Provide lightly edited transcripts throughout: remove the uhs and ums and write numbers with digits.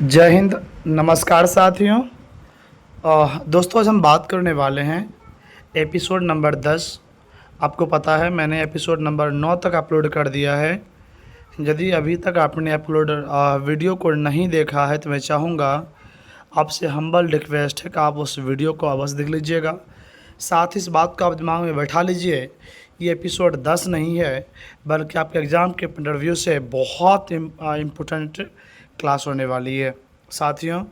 जय हिंद। नमस्कार साथियों। दोस्तों आज हम बात करने वाले हैं एपिसोड नंबर 10। आपको पता है मैंने एपिसोड नंबर 9 तक अपलोड कर दिया है। यदि अभी तक आपने वीडियो को नहीं देखा है तो मैं चाहूँगा आपसे हम्बल रिक्वेस्ट है कि आप उस वीडियो को अवश्य देख लीजिएगा। साथ ही इस बात को आप दिमाग में बैठा लीजिए, ये एपिसोड 10 नहीं है बल्कि आपके एग्ज़ाम के पॉइंट ऑफ व्यू से बहुत इम्पोर्टेंट क्लास होने वाली है। साथियों,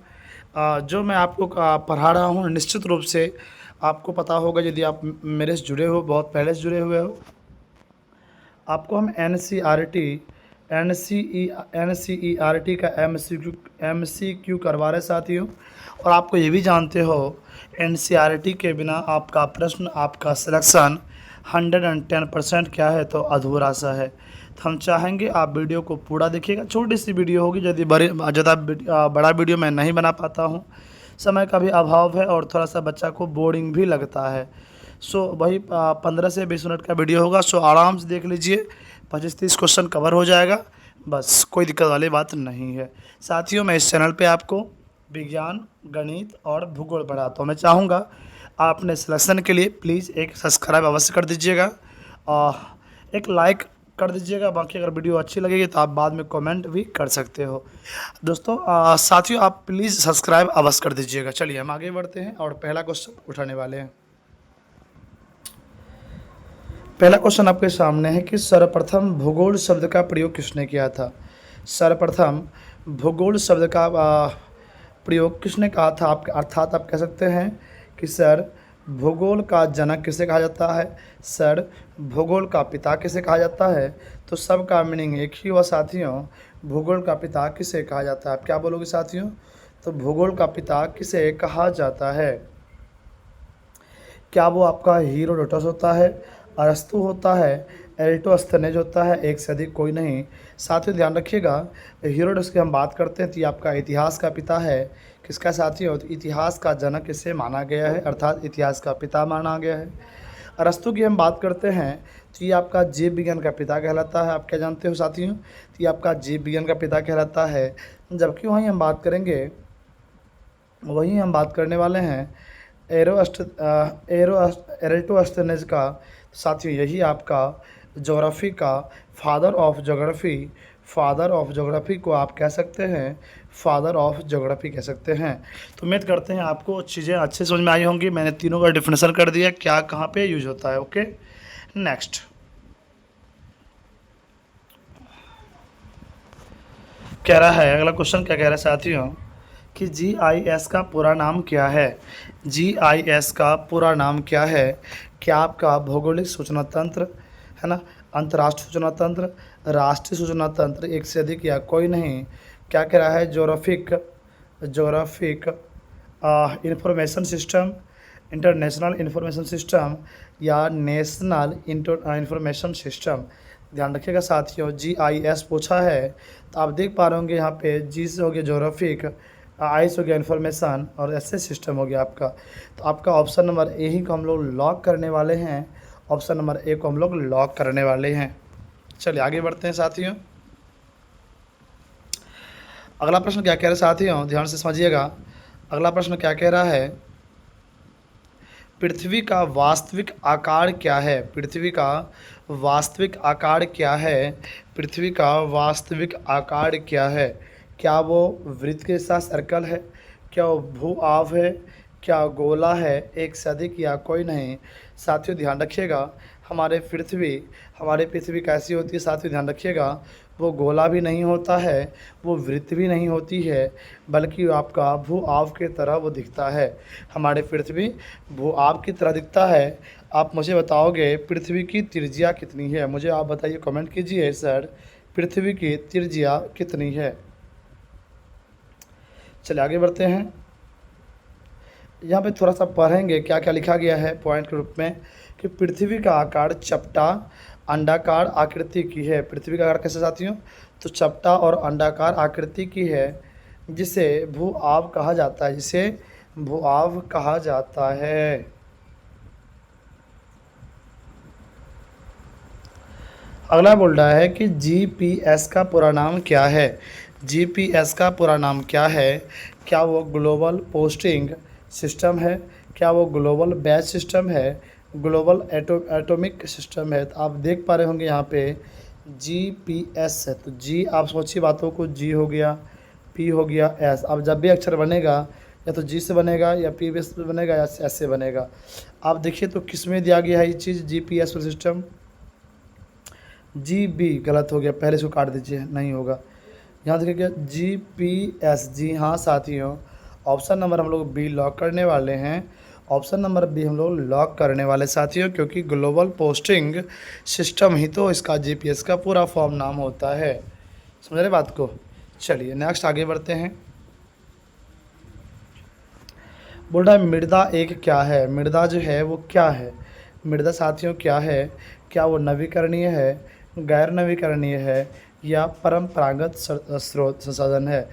जो मैं आपको पढ़ा रहा हूँ निश्चित रूप से आपको पता होगा, यदि आप मेरे से जुड़े हो, बहुत पहले से जुड़े हुए हो, आपको हम N C E R T का एम सी क्यू करवा रहे साथियों। और आपको ये भी जानते हो एन सी आर टी के बिना आपका प्रश्न, आपका सिलेक्शन 110% क्या है तो अधूरा सा है। तो हम चाहेंगे आप वीडियो को पूरा देखिएगा। छोटी सी वीडियो होगी, यदि ज़्यादा बड़ा वीडियो मैं नहीं बना पाता हूँ, समय का भी अभाव है और थोड़ा सा बच्चा को बोरिंग भी लगता है। सो वही 15 से 20 मिनट का वीडियो होगा। सो आराम से देख लीजिए, 25-30 क्वेश्चन कवर हो जाएगा, बस कोई दिक्कत वाली बात नहीं है। साथियों, मैं इस चैनल पे आपको विज्ञान, गणित और भूगोल पढ़ाता हूँ। मैं चाहूँगा आप अपने सिलेक्शन के लिए प्लीज़ एक सब्सक्राइब अवश्य कर दीजिएगा और एक लाइक कर दीजिएगा। बाकी अगर वीडियो अच्छी लगेगी तो आप बाद में कमेंट भी कर सकते हो। दोस्तों, साथियों, आप प्लीज़ सब्सक्राइब अवश्य कर दीजिएगा। चलिए हम आगे बढ़ते हैं और पहला क्वेश्चन उठाने वाले हैं। पहला क्वेश्चन आपके सामने है कि सर्वप्रथम भूगोल शब्द का प्रयोग किसने किया था। सर्वप्रथम भूगोल शब्द का प्रयोग किसने कहा था। आप अर्थात आप कह सकते हैं कि सर भूगोल का जनक किसे कहा जाता है, सर भूगोल का पिता किसे कहा जाता है। तो सबका मीनिंग एक ही हुआ साथियों, भूगोल का पिता किसे कहा जाता है। आप क्या बोलोगे साथियों। तो भूगोल का पिता किसे कहा जाता है। क्या वो आपका हीरोडोटस होता है, अरस्तु होता है, एरिस्टोस्थेनेज होता है, एक से अधिक कोई नहीं। साथियों ध्यान रखिएगा, हीरोडोटस की हम बात करते हैं तो ये आपका इतिहास का पिता है। किसका साथियों, तो इतिहास का जनक इसे माना गया है, अर्थात इतिहास का पिता माना गया है। अरस्तु की हम बात करते हैं तो ये आपका जीव विज्ञान का पिता कहलाता है। आप क्या जानते हो साथियों, तो ये आपका जीव विज्ञान का पिता कहलाता है। जबकि वहीं हम बात करेंगे, वहीं हम बात करने वाले हैं एरेटोस्थेनेज का। साथियों यही आपका ज्योग्राफी का फादर ऑफ ज्योग्राफी को आप कह सकते हैं, फादर ऑफ ज्योग्राफी कह सकते हैं। तो उम्मीद करते हैं आपको चीज़ें अच्छे समझ में आई होंगी। मैंने तीनों का डिफिनेशन कर दिया, क्या कहाँ पे यूज होता है। ओके, नेक्स्ट कह रहा है, अगला क्वेश्चन क्या कह रहा है साथियों कि जीआईएस का पूरा नाम क्या है। जीआईएस का पूरा नाम क्या है। क्या आपका भौगोलिक सूचना तंत्र है ना, अंतर्राष्ट्रीय सूचना तंत्र, राष्ट्रीय सूचना तंत्र, एक से अधिक या कोई नहीं। क्या कह रहा है, geographic information system, international information system या नेशनल इंफॉर्मेशन सिस्टम। ध्यान रखिएगा साथियों, जीआईएस पूछा है तो आप देख पा रहे होंगे यहाँ पे जी से हो गया जोग्राफिक, आई से हो गया इन्फॉर्मेशन और एस से सिस्टम हो गया आपका। तो आपका ऑप्शन नंबर ए ही को हम लोग लॉक करने वाले हैं। ऑप्शन नंबर ए को हम लोग लॉक करने वाले हैं। चलिए आगे बढ़ते हैं साथियों। अगला प्रश्न क्या कह रहा है साथियों, ध्यान से समझिएगा। अगला प्रश्न क्या कह रहा है, पृथ्वी का वास्तविक आकार क्या है। पृथ्वी का वास्तविक आकार क्या है। पृथ्वी का वास्तविक आकार क्या है। क्या वो वृत्त के साथ सर्कल है, क्या वो भू आव है, क्या गोला है, एक से अधिक या कोई नहीं। साथियों ध्यान रखिएगा, हमारे पृथ्वी कैसी होती है साथियों, ध्यान रखिएगा, वो गोला भी नहीं होता है, वो वृत्त भी नहीं होती है, बल्कि वो आपका भू आव की तरह वो दिखता है। हमारे पृथ्वी भू आव की तरह दिखता है। आप मुझे बताओगे पृथ्वी की त्रिज्या कितनी है। मुझे आप बताइए, कमेंट कीजिए सर पृथ्वी की त्रिज्या कितनी है। चलिए आगे बढ़ते हैं। यहाँ पे थोड़ा सा पढ़ेंगे क्या क्या लिखा गया है पॉइंट के रूप में कि पृथ्वी का आकार चपटा अंडाकार आकृति की है। पृथ्वी का आकार कैसे साथियों, तो चपटा और अंडाकार आकृति की है, जिसे भू आव कहा जाता है, जिसे भू आव कहा जाता है। अगला बोल रहा है कि जीपीएस का पूरा नाम क्या है। जीपीएस का पूरा नाम क्या है? क्या वो ग्लोबल पोस्टिंग सिस्टम है? क्या वो ग्लोबल बैच सिस्टम है? ग्लोबल एटॉमिक सिस्टम है? तो आप देख पा रहे होंगे यहाँ पे जीपीएस है। तो जी आप सोचिए बातों को, जी हो गया, पी हो गया, एस। अब जब भी अक्षर बनेगा या तो जी से बनेगा या पी से बनेगा या एस से बनेगा। आप देखिए तो किस में दिया गया है ये चीज़, जीपीएस सिस्टम? जी बी गलत हो गया, पहले इसको काट दीजिए, नहीं होगा। यहाँ देखिए जीपीएस, जी हाँ साथियों, ऑप्शन नंबर हम लोग बी लॉक करने वाले हैं। ऑप्शन नंबर बी हम लोग लॉक करने वाले साथियों, क्योंकि ग्लोबल पोस्टिंग सिस्टम ही तो इसका जीपीएस का पूरा फॉर्म नाम होता है। समझ रहे बात को? चलिए नेक्स्ट आगे बढ़ते हैं। बोल रहा है मृदा एक क्या है? मृदा जो है वो क्या है? मृदा साथियों क्या है? क्या वो नवीकरणीय है, गैर नवीकरणीय है या परंपरागत स्रोत संसाधन है?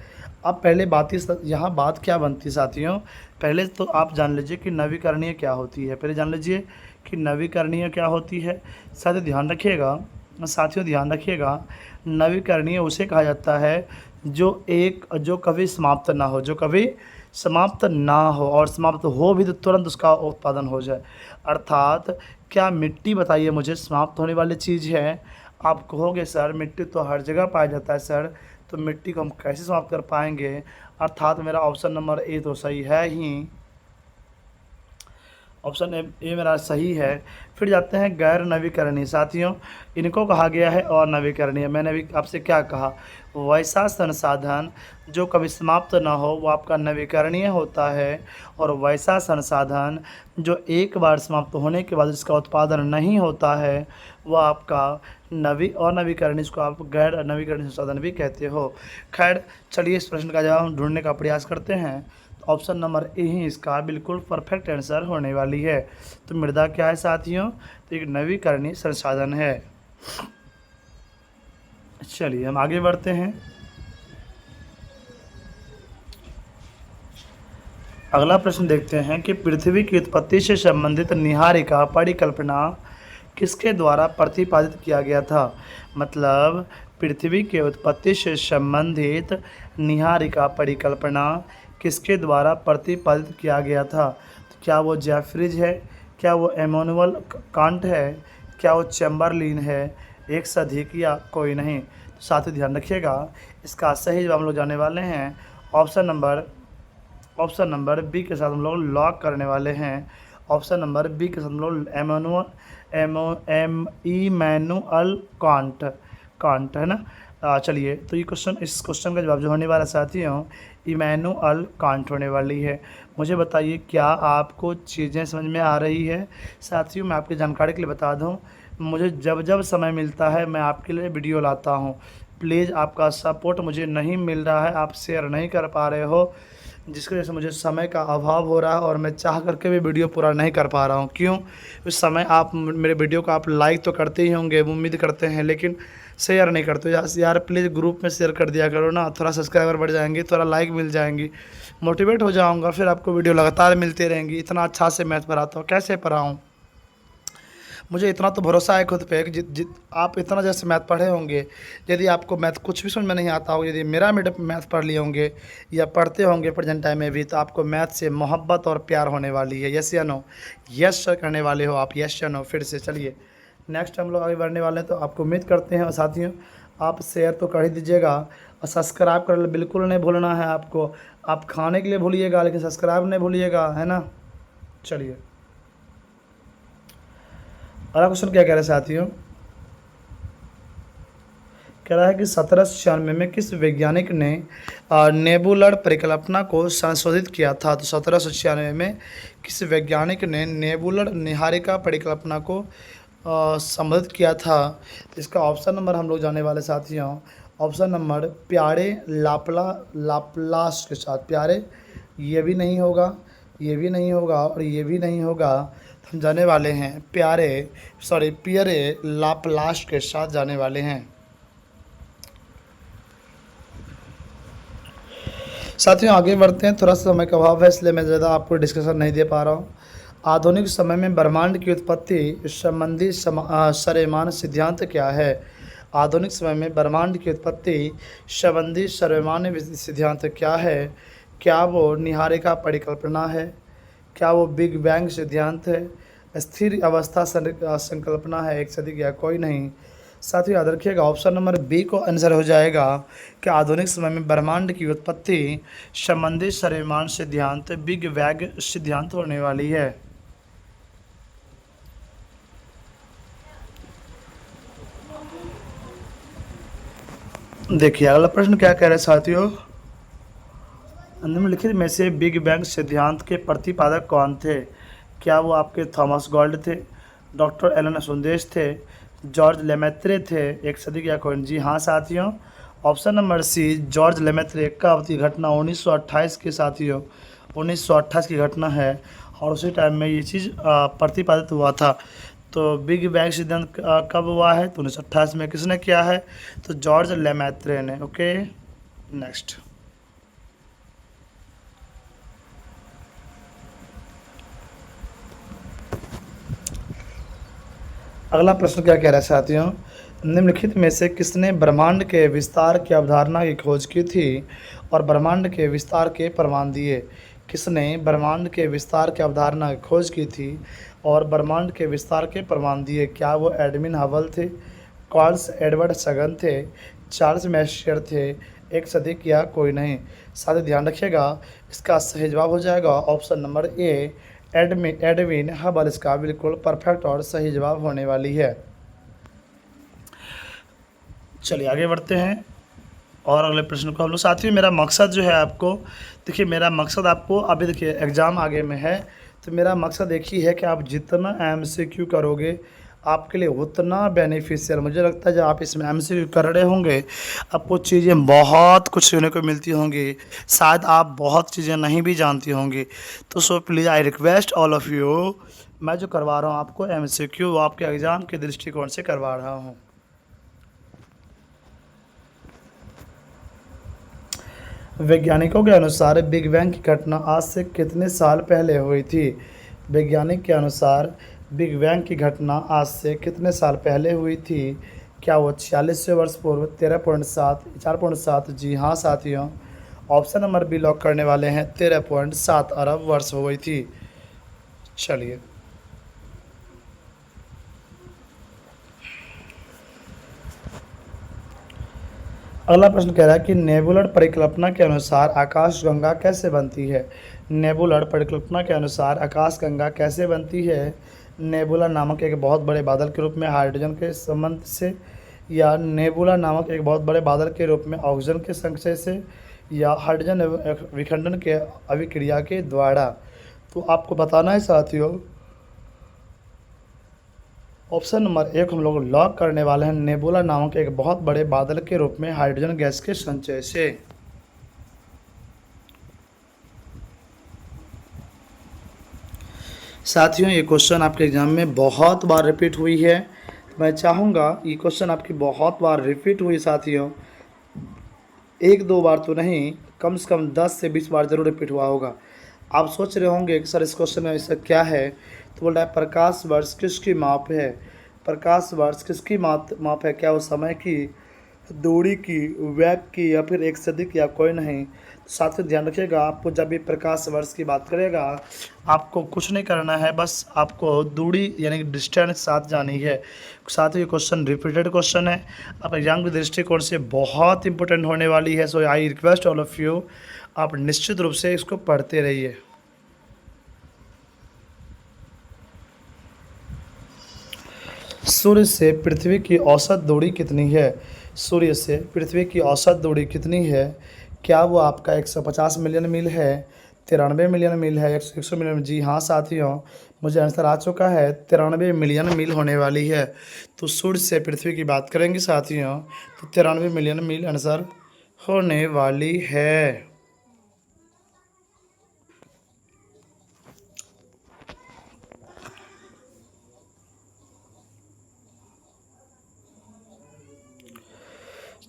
अब पहले बात ही यहाँ बात क्या बनती है साथियों, पहले तो आप जान लीजिए कि नवीकरणीय क्या होती है। पहले जान लीजिए कि नवीकरणीय क्या होती है। साथियों ध्यान रखिएगा, साथियों ध्यान रखिएगा, नवीकरणीय उसे कहा जाता है जो कभी समाप्त ना हो, जो कभी समाप्त ना हो, और समाप्त हो भी तो तुरंत उसका उत्पादन हो जाए। अर्थात क्या मिट्टी, बताइए मुझे, समाप्त होने वाली चीज़ है? आप कहोगे सर मिट्टी तो हर जगह पाया जाता है सर, तो मिट्टी को हम कैसे समाप्त कर पाएंगे? अर्थात मेरा ऑप्शन नंबर ए तो सही है ही, ऑप्शन ए मेरा सही है। फिर जाते हैं गैर नवीकरणीय साथियों, इनको कहा गया है और नवीकरणीय। मैंने अभी आपसे क्या कहा, वैसा संसाधन जो कभी समाप्त ना हो वो आपका नवीकरणीय होता है, और वैसा संसाधन जो एक बार समाप्त होने के बाद इसका उत्पादन नहीं होता है वह आपका नवीकरणीय, इसको आप गैर नवीकरणीय संसाधन भी कहते हो। खैर चलिए इस प्रश्न का जवाब हम ढूंढने का प्रयास करते हैं। ऑप्शन नंबर ए ही इसका बिल्कुल परफेक्ट आंसर होने वाली है। तो मृदा क्या है साथियों? तो एक नवीकरणीय संसाधन है। चलिए हम आगे बढ़ते हैं। अगला प्रश्न देखते हैं कि पृथ्वी की उत्पत्ति से संबंधित निहारिका परिकल्पना किसके द्वारा प्रतिपादित किया गया था? मतलब पृथ्वी के उत्पत्ति से संबंधित निहारिका परिकल्पना किसके द्वारा प्रतिपादित किया गया था? तो क्या वो जैफ्रीज है? क्या वो इमैनुअल कांट है? क्या वो चैम्बरलिन है? एक से अधिक या कोई नहीं? तो साथ ही ध्यान रखिएगा, इसका सही जवाब हम लोग जाने वाले हैं ऑप्शन नंबर बी के साथ हम लोग लॉक करने वाले हैं। ऑप्शन नंबर बी के साथ हम लोग इमैनुअल कांट है ना। चलिए तो इस क्वेश्चन का जवाब जो होने वाला साथियों इमैनुअल कांट होने वाली है। मुझे बताइए क्या आपको चीज़ें समझ में आ रही है? साथियों मैं आपकी जानकारी के लिए बता दूं, मुझे जब जब समय मिलता है मैं आपके लिए वीडियो लाता हूं। प्लीज़ आपका सपोर्ट मुझे नहीं मिल रहा है, आप शेयर नहीं कर पा रहे हो, जिसकी वजह से मुझे समय का अभाव हो रहा है और मैं चाह करके भी वीडियो पूरा नहीं कर पा रहा हूँ। क्यों? उस समय आप मेरे वीडियो को आप लाइक तो करते ही होंगे, उम्मीद करते हैं, लेकिन शेयर नहीं करते। यार प्लीज़ ग्रुप में शेयर कर दिया करो ना, थोड़ा सब्सक्राइबर बढ़ जाएंगे, थोड़ा लाइक मिल जाएंगी, मोटिवेट हो जाऊँगा, फिर आपको वीडियो लगातार मिलती रहेंगी। इतना अच्छा से मैथ पढ़ाता हूँ, कैसे पढ़ाऊँ? मुझे इतना तो भरोसा है खुद पे कि आप इतना जैसे मैथ पढ़े होंगे, यदि आपको मैथ कुछ भी समझ में नहीं आता हो, यदि मेरा मैथ पढ़ लिए होंगे या पढ़ते होंगे प्रेजेंट टाइम में भी, तो आपको मैथ से मोहब्बत और प्यार होने वाली है। यस या नो? यस सर करने वाले हो आप, यस या नो? फिर से चलिए नेक्स्ट हम लोग आगे बढ़ने वाले हैं। तो आपको उम्मीद करते हैं, और साथियों आप शेयर तो कर ही दीजिएगा और सब्सक्राइब कर बिल्कुल नहीं भूलना है आपको। आप खाने के लिए भूलिएगा लेकिन सब्सक्राइब नहीं भूलिएगा, है ना। चलिए अगला क्वेश्चन क्या कह रहे हैं साथियों, कह रहा है कि 1796 में किस वैज्ञानिक ने नेबुलर परिकल्पना को संशोधित किया था? तो 1796 में किस वैज्ञानिक ने नेबुलर निहारिका परिकल्पना को संबोधित किया था? इसका ऑप्शन नंबर हम लोग जाने वाले साथियों, ऑप्शन नंबर प्यारे लाप्लास के साथ। प्यारे ये भी नहीं होगा, ये भी नहीं होगा और ये भी नहीं होगा, हम जाने वाले हैं पियरे लाप्लास के साथ जाने वाले हैं। साथियों आगे बढ़ते हैं, थोड़ा सा समय का अभाव है इसलिए मैं ज़्यादा आपको डिस्कशन नहीं दे पा रहा हूँ। आधुनिक समय में ब्रह्मांड की उत्पत्ति संबंधी सरेमान सिद्धांत क्या है? आधुनिक समय में ब्रह्मांड की उत्पत्ति संबंधी सर्वमान्य सिद्धांत क्या है? क्या वो निहारिका परिकल्पना है? क्या वो बिग बैंग सिद्धांत है? स्थिर अवस्था संकल्पना है, एक सदी या कोई नहीं? साथियों याद रखिएगा, ऑप्शन नंबर बी को आंसर हो जाएगा कि आधुनिक समय में ब्रह्मांड की उत्पत्ति संबंधी सर्वमान्य सिद्धांत बिग बैंग सिद्धांत होने वाली है। देखिए अगला प्रश्न क्या कह रहे हैं साथियों, निम्नलिखित में से बिग बैंग सिद्धांत के प्रतिपादक कौन थे? क्या वो आपके थॉमस गॉल्ड थे, डॉक्टर एलन संदेश थे, जॉर्ज लेमेत्रे थे, एक सदी या कोई? जी हाँ साथियों, option number C George Lemaitre का अवधि घटना 1928 की साथियों 1928 की घटना है और उसी टाइम में ये चीज़ प्रतिपादित हुआ था। तो बिग बैंग सिद्धांत कब हुआ है? तो 1928 में। किसने किया है? तो जॉर्ज लेमेत्रे ने। ओके नेक्स्ट, अगला प्रश्न क्या कह रहा है साथियों, निम्नलिखित में से किसने ब्रह्मांड के विस्तार की अवधारणा की खोज की थी और ब्रह्मांड के विस्तार के प्रमाण दिए? किसने ब्रह्मांड के विस्तार की अवधारणा की खोज की थी और ब्रह्मांड के विस्तार के प्रमाण दिए? क्या वो एडविन हबल थे, कार्ल एडवर्ड सगन थे, चार्ल्स मैक्सवेल थे, एक सदी या कोई नहीं? साथ ही ध्यान रखिएगा, इसका सही जवाब हो जाएगा option number A Edwin Hubble. इसका बिल्कुल परफेक्ट और सही जवाब होने वाली है। चलिए आगे बढ़ते हैं और अगले प्रश्न को हम लोग। साथियों मेरा मकसद जो है आपको, देखिए मेरा मकसद आपको अभी देखिए एग्ज़ाम आगे में है, तो मेरा मकसद एक ही है कि आप जितना एमसीक्यू करोगे आपके लिए उतना बेनिफिशियल। मुझे लगता है जब आप इसमें एमसीक्यू कर रहे होंगे आपको चीज़ें बहुत कुछ सीखने को मिलती होंगी, शायद आप बहुत चीज़ें नहीं भी जानती होंगी। तो so please I request all of you, मैं जो करवा रहा हूँ आपको एमसीक्यू वो आपके एग्ज़ाम के दृष्टिकोण से करवा रहा हूँ। वैज्ञानिकों के अनुसार बिग बैंग की घटना आज से कितने साल पहले हुई थी? वैज्ञानिक के अनुसार बिग बैंग की घटना आज से कितने साल पहले हुई थी? क्या वो 4600 वर्ष पूर्व, 13.7, 4.7? जी हाँ साथियों, ऑप्शन नंबर बी लॉक करने वाले हैं, 13.7 अरब वर्ष हुई थी। चलिए अगला प्रश्न कह रहा है कि नेबुलर परिकल्पना के अनुसार आकाशगंगा कैसे बनती है? नेबुलर परिकल्पना के अनुसार आकाशगंगा कैसे बनती है? नेबुला नामक एक बहुत बड़े बादल के रूप में हाइड्रोजन के संबंध से, या नेबुला नामक एक बहुत बड़े बादल के रूप में ऑक्सीजन के संचय से, या हाइड्रोजन विखंडन के अभिक्रिया के द्वारा? तो आपको बताना है साथियों, ऑप्शन नंबर एक हम लोग लॉक करने वाले हैं, नेबुला नामक एक बहुत बड़े बादल के रूप में हाइड्रोजन गैस के संचय से। साथियों ये क्वेश्चन आपके एग्जाम में बहुत बार रिपीट हुई है, मैं चाहूँगा ये क्वेश्चन आपकी बहुत बार रिपीट हुई साथियों, एक दो बार तो नहीं, कम से कम 10 से 20 बार जरूर रिपीट हुआ होगा। आप सोच रहे होंगे कि सर इस क्वेश्चन में ऐसा क्या है, तो बोल रहा है प्रकाश वर्ष किसकी माप है? प्रकाश वर्ष किसकी माप है? क्या वो समय की, दूरी की, वेग की, या फिर एक सदी की, या कोई नहीं? तो साथ में ध्यान रखिएगा, आपको जब भी प्रकाश वर्ष की बात करेगा आपको कुछ नहीं करना है, बस आपको दूरी यानी कि डिस्टेंस साथ जानी है। साथ ही ये क्वेश्चन रिपीटेड क्वेश्चन है, आप एग्जाम के दृष्टिकोण से बहुत इंपॉर्टेंट होने वाली है। So I request all of you, आप निश्चित रूप से इसको पढ़ते रहिए। सूर्य से पृथ्वी की औसत दूरी कितनी है? सूर्य से पृथ्वी की औसत दूरी कितनी है? क्या वो आपका 150 मिलियन मील है, 93 मिलियन मील है, 100 मिलियन? जी हाँ साथियों, मुझे आंसर आ चुका है, 93 मिलियन मील होने वाली है। तो सूर्य से पृथ्वी की बात करेंगे साथियों तो 93 मिलियन मील आंसर होने वाली है।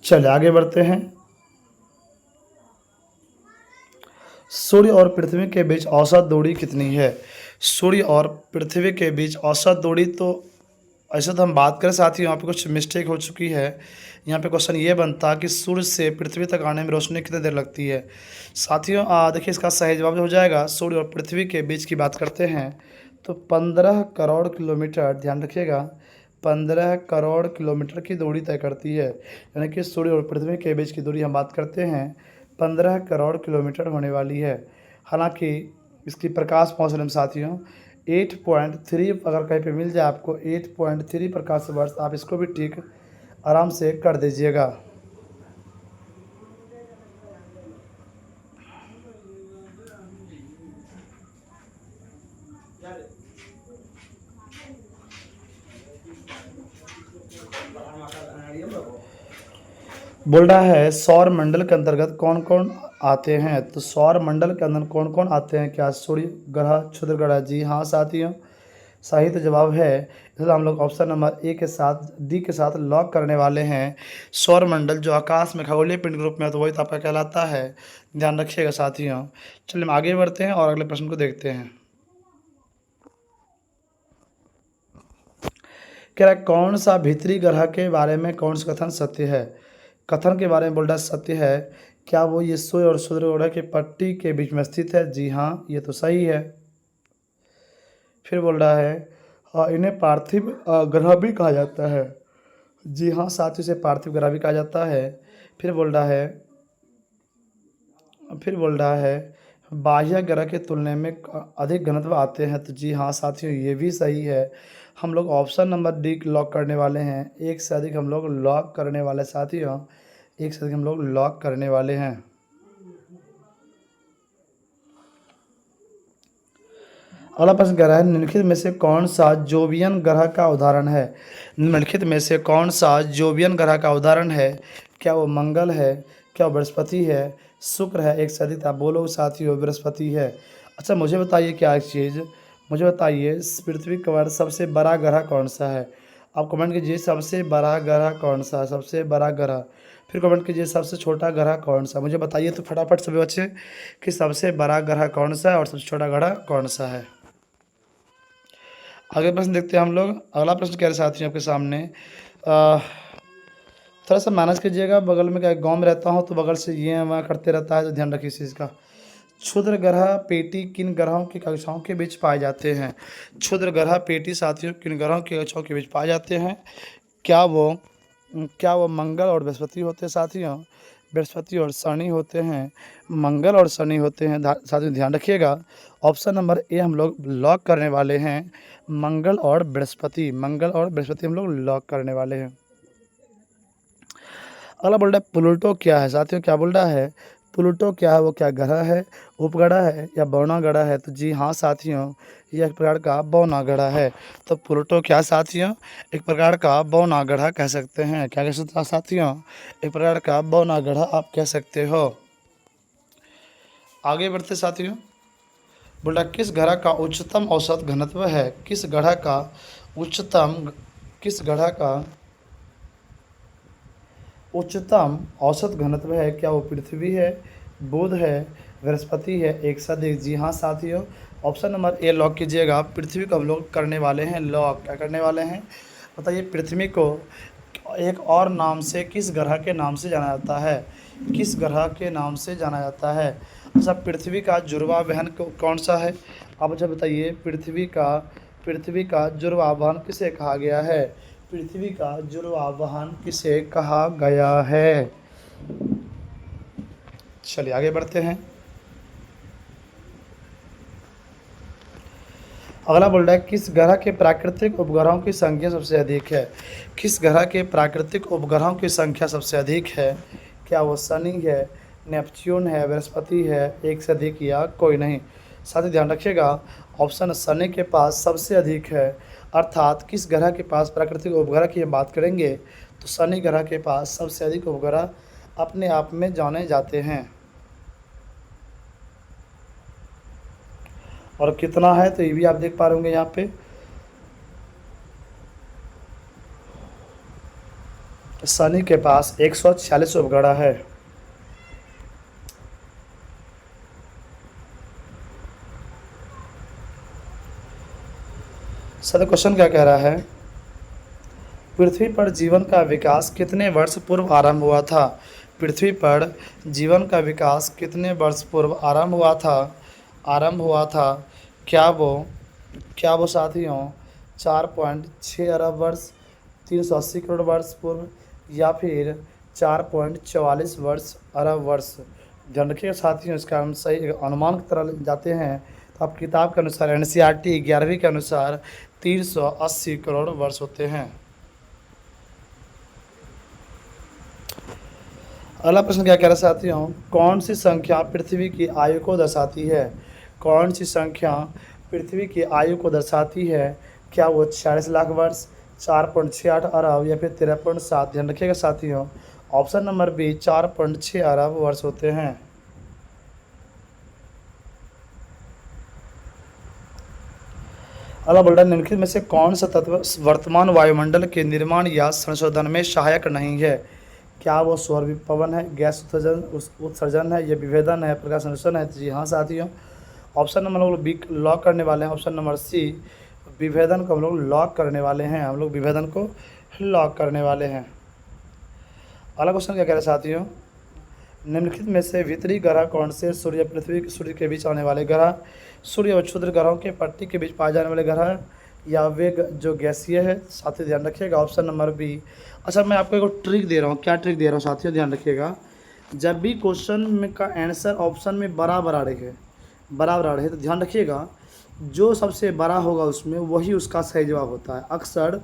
चलिए आगे बढ़ते हैं। सूर्य और पृथ्वी के बीच औसत दूरी कितनी है? सूर्य और पृथ्वी के बीच औसत दूरी तो ऐसे तो हम बात करें साथियों, यहाँ पे कुछ मिस्टेक हो चुकी है। यहाँ पे क्वेश्चन ये बनता कि सूर्य से पृथ्वी तक आने में रोशनी कितनी देर लगती है। साथियों देखिए इसका सही जवाब हो जाएगा, सूर्य और पृथ्वी के बीच की बात करते हैं तो 15 करोड़ किलोमीटर, ध्यान रखिएगा 15 करोड़ किलोमीटर की दूरी तय करती है। यानी कि सूर्य और पृथ्वी के बीच की दूरी हम बात करते हैं 15 करोड़ किलोमीटर होने वाली है। हालांकि इसकी प्रकाश पहुँचने साथियों 8.3 अगर कहीं पे मिल जाए आपको 8.3 प्रकाश वर्ष, आप इसको भी ठीक आराम से कर दीजिएगा। बोल रहा है सौर मंडल के अंतर्गत कौन कौन आते हैं। तो सौर मंडल के अंदर कौन कौन आते हैं, क्या सूर्य ग्रह, क्षुद्र ग्रह, जी हाँ साथियों सही तो जवाब है। इसलिए हम लोग ऑप्शन नंबर ए के साथ, डी के साथ लॉक करने वाले हैं। सौर मंडल जो आकाश में खगोलीय पिंड के रूप में है तो वही तो आपका कहलाता है, ध्यान रखिएगा साथियों। चलिए हम आगे बढ़ते हैं और अगले प्रश्न को देखते हैं। कह रहा है कौन सा भीतरी ग्रह के बारे में कौन सा कथन सत्य है। कथन के बारे में बोल रहा है सत्य है, क्या वो ये सूर्य और क्षुद्र ग्रह की पट्टी के बीच में स्थित है, जी हाँ ये तो सही है। फिर बोल रहा है इन्हें पार्थिव ग्रह भी कहा जाता है, जी हाँ साथियों से पार्थिव ग्रह भी कहा जाता है। फिर बोल रहा है बाह्य ग्रह के तुलना में अधिक घनत्व आते हैं, तो जी हाँ साथियों ये भी सही है। हम लोग ऑप्शन नंबर डी लॉक करने वाले हैं, एक से अधिक हम लोग लॉक करने वाले साथियों, एक से अधिक हम लोग लॉक करने वाले हैं। अगला प्रश्न कह रहा है निम्नलिखित में से कौन सा जोवियन ग्रह का उदाहरण है। निम्नलिखित में से कौन सा जोवियन ग्रह का उदाहरण है, क्या वो मंगल है, क्या वो बृहस्पति है, शुक्र है, एक से अधिक, आप बोलो साथियों बृहस्पति है। अच्छा मुझे बताइए क्या एक चीज़, मुझे बताइए पृथ्वी पर सबसे बड़ा ग्रह कौन सा है। आप कमेंट कीजिए सबसे बड़ा ग्रह कौन सा है, सबसे बड़ा ग्रह। फिर कमेंट कीजिए सबसे छोटा ग्रह कौन सा, मुझे बताइए तो फटाफट सभी बच्चे कि सबसे बड़ा ग्रह कौन सा है और सबसे छोटा ग्रह कौन सा है। आगे प्रश्न देखते हैं हम लोग। अगला प्रश्न कह रहे साथियों आपके सामने, थोड़ा सा मैनेज कीजिएगा, बगल में क्या गांव में रहता हूँ तो बगल से ये वहाँ करते रहता है, तो ध्यान रखिए इस चीज़ का। क्षुद्र ग्रह पेटी किन ग्रहों की कक्षाओं के बीच पाए जाते हैं। क्षुद्र ग्रह पेटी साथियों किन ग्रहों की कक्षाओं के बीच पाए जाते हैं, क्या वो मंगल और बृहस्पति होते हैं साथियों, बृहस्पति और शनि होते हैं, मंगल और शनि होते हैं साथियों, ध्यान रखिएगा। ऑप्शन नंबर ए हम लोग लॉक करने वाले हैं, मंगल और बृहस्पति, मंगल और बृहस्पति हम लोग लॉक करने वाले हैं। अगला बोल रहा है प्लूटो क्या है साथियों, क्या बोल रहा है प्लूटो क्या है, वो क्या ग्रह है, उपग्रह है या बौना ग्रह है, तो जी हाँ साथियों यह एक प्रकार का बौना ग्रह है। तो प्लूटो क्या साथियों, एक प्रकार का बौना ग्रह कह सकते हैं, क्या कह सकते हैं साथियों, एक प्रकार का बौना ग्रह आप कह सकते हो। आगे बढ़ते साथियों, बोला किस ग्रह का उच्चतम औसत घनत्व है, किस ग्रह का उच्चतम औसत घनत्व है, क्या वो पृथ्वी है, बुध है, बृहस्पति है, एक से अधिक, जी हाँ साथियों ऑप्शन नंबर ए लॉक कीजिएगा। पृथ्वी को हम लोग करने वाले हैं लॉक, क्या करने वाले हैं बताइए। पृथ्वी को एक और नाम से किस ग्रह के नाम से जाना जाता है, किस ग्रह के नाम से जाना जाता है। अच्छा पृथ्वी का जुड़वा बहन कौन सा है, आप मुझे बताइए पृथ्वी का जुड़वा बहन किसे कहा गया है, पृथ्वी का जुड़वा बहन किसे कहा गया है। चलिए आगे बढ़ते हैं। अगला बोल रहा है किस ग्रह के प्राकृतिक उपग्रहों की संख्या सबसे अधिक है, किस ग्रह के प्राकृतिक उपग्रहों की संख्या सबसे अधिक है, क्या वो शनि है, नेपच्यून है, बृहस्पति है, एक से अधिक या कोई नहीं। साथ ही ध्यान रखिएगा ऑप्शन शनि के पास सबसे अधिक है, अर्थात किस ग्रह के पास प्राकृतिक उपग्रह की हम बात करेंगे तो शनि ग्रह के पास सबसे अधिक उपग्रह अपने आप में जाने जाते हैं। और कितना है तो ये भी आप देख पा रहे होंगे यहाँ पे, शनि के पास 146 उपग्रह है। सर क्वेश्चन क्या कह रहा है, पृथ्वी पर जीवन का विकास कितने वर्ष पूर्व आरंभ हुआ था? पृथ्वी पर जीवन का विकास कितने वर्ष पूर्व आरंभ हुआ था? क्या वो साथियों 4.6 अरब वर्ष, 380 करोड़ वर्ष पूर्व, या फिर 4.44 वर्ष अरब वर्ष? ध्यान रखिएगा साथियों, इसका हम सही अनुमान की तरह जाते हैं तो आप किताब के अनुसार एनसीईआरटी 11वीं के अनुसार 380 करोड़ वर्ष होते हैं। अगला प्रश्न क्या कह रहा है साथियों? कौन सी संख्या पृथ्वी की आयु को दर्शाती है? कौन सी संख्या पृथ्वी की आयु को दर्शाती है? क्या वो 46 लाख वर्ष, 4.68 अरब, या फिर 13.7? ध्यान रखिएगा साथियों, ऑप्शन नंबर बी 4.6 अरब वर्ष होते हैं। अगला बोल रहा है निम्नलिखित में से कौन सा तत्व वर्तमान वायुमंडल के निर्माण या संशोधन में सहायक नहीं है? क्या वो सौर पवन है, गैस उत्सर्जन है, या विभेदन है, प्रकाश संश्लेषण है? जी हाँ साथियों, ऑप्शन नंबर हम लोग बी लॉक करने वाले हैं। ऑप्शन नंबर सी विभेदन को हम लोग लॉक करने वाले हैं। अगला क्वेश्चन क्या कह रहे हैं साथियों? निम्नलिखित में से भीतरी ग्रह कौन से? सूर्य के बीच आने वाले ग्रह, सूर्य और क्षुद्र ग्रहों के पट्टी के बीच पाए जाने वाले ग्रह, या वे जो गैसीय है? साथियों ध्यान रखिएगा, ऑप्शन नंबर बी। अच्छा, मैं आपको एक ट्रिक दे रहा हूँ। क्या ट्रिक दे रहा हूँ साथियों? ध्यान रखिएगा, जब भी क्वेश्चन में का आंसर ऑप्शन में बराबर आ रहे तो ध्यान रखिएगा, जो सबसे बड़ा होगा उसमें वही उसका सही जवाब होता है। अक्सर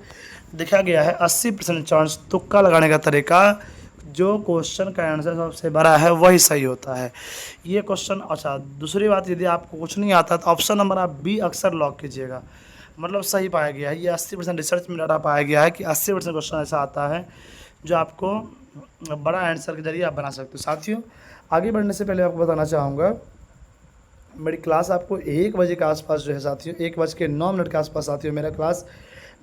देखा गया है 80% चांस तुक्का लगाने का तरीका, जो क्वेश्चन का आंसर सबसे बड़ा है वही सही होता है ये क्वेश्चन। अच्छा, दूसरी बात, यदि आपको कुछ नहीं आता तो ऑप्शन नंबर आप बी अक्सर लॉक कीजिएगा, मतलब सही पाया गया है। ये 80% रिसर्च में डाटा पाया गया है कि 80% क्वेश्चन ऐसा आता है जो आपको बड़ा आंसर के जरिए आप बना सकते हो। साथियों, आगे बढ़ने से पहले आपको बताना चाहूँगा, मेरी क्लास आपको 1 बजे के आसपास जो है साथियों, 1:09 के आसपास साथियों मेरा क्लास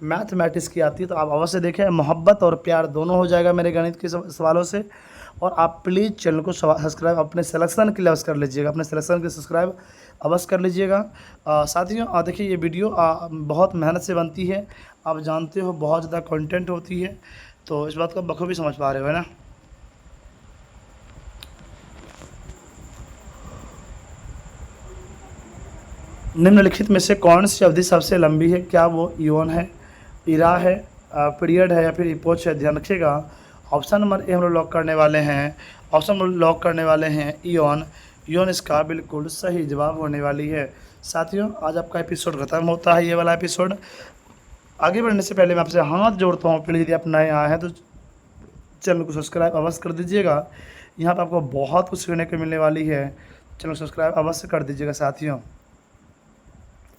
मैथमेटिक्स की आती है, तो आप अवश्य देखें। मोहब्बत और प्यार दोनों हो जाएगा मेरे गणित के सवालों से। और आप प्लीज़ चैनल को सब्सक्राइब अपने सिलेक्शन के लिए अवश्य कर लीजिएगा, सब्सक्राइब अवश्य कर लीजिएगा। साथियों देखिए, ये वीडियो बहुत मेहनत से बनती है, आप जानते हो बहुत ज़्यादा कंटेंट होती है, तो इस बात को बखूबी समझ पा रहे हो, है ना। निम्नलिखित में से कौन सी अवधि सबसे लंबी है? क्या वो इयोन है, इरा है, पीरियड है, या फिर इपोच है? ध्यान रखिएगा, ऑप्शन नंबर ए हम लोग लॉक करने वाले हैं इयोन इसका बिल्कुल सही जवाब होने वाली है। साथियों, आज आपका एपिसोड खत्म होता है, ये वाला एपिसोड। आगे बढ़ने से पहले मैं आपसे हाथ जोड़ता हूँ, प्लीज़ यदि आप नए आए हैं तो चैनल को सब्सक्राइब अवश्य कर दीजिएगा। यहाँ पर आपको बहुत कुछ सीखने को मिलने वाली है, चैनल को सब्सक्राइब अवश्य कर दीजिएगा साथियों।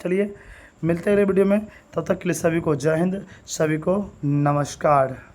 चलिए मिलते हैं अगले वीडियो में, तब तक के लिए सभी को जय हिंद, सभी को नमस्कार।